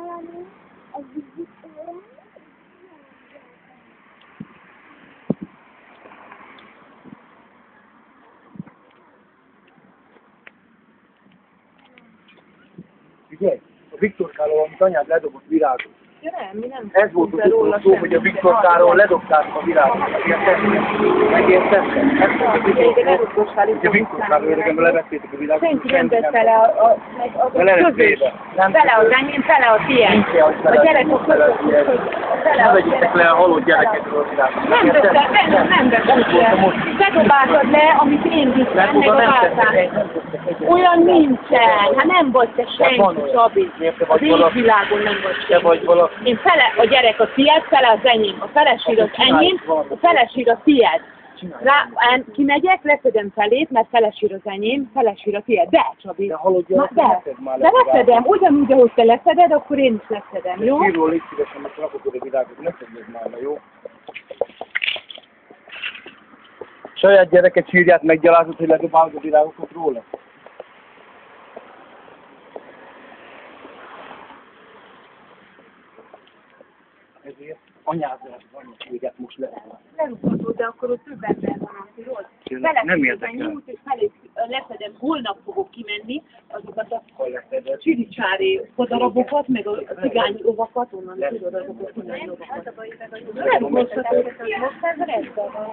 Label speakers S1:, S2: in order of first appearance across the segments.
S1: valami, az Viktor.
S2: Figyelj, a Viktor Károly, amit anyád ledobott virágot.
S3: Ja nem, mi nem
S2: Ez volt az szó, hogy a Viktor Károly ledobták a virágot. Megérted?
S3: De ledobtál itt.
S2: A Viktor Károly öregemben levettétek a virágot.
S3: Senki nem vett fele a közös. Fele az enyém, fele a tiéd. A gyerek a közös.
S2: Ne vegyétek le a halott gyerekekről a virágot.
S3: Nem vettem le. Te dobáltad le, amit én vittem, meg a váltán. Olyan nincsen. Hát nem vagy te senki, Csabi. Az égvilágon nem vagy senki. Én fele a gyerek a tiéd, fele az enyém. A felesír az enyém, a felesír a tiéd. Kimegyek, leszedem felét, mert felesír az enyém, felesír a tiéd. De, Csabi. De leszedem. Ugyanúgy, ahogy te leszeded, akkor én is leszedem, jó?
S2: Írról légy szívesen, mert rakod a virágot, ne szedjed már le, jó? Saját gyereket sírját meggyalázott, hogy ledobálod a virágokat róla. Ezért anyáddal az anyasséget most le.
S3: Lerúghatod, de akkor ott több ember van, aki rossz.
S2: Nem érdekel.
S3: Nyújt, és leszedem, holnap fogok kimenni azokat a csiricsári darabokat, meg a cigány ovakat, onnan tudod azokat onnan ovakat. Nem rúghatod, most ez rendben van.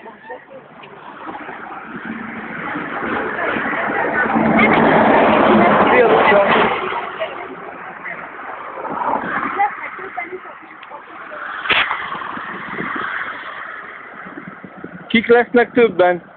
S2: Kik lesznek többen?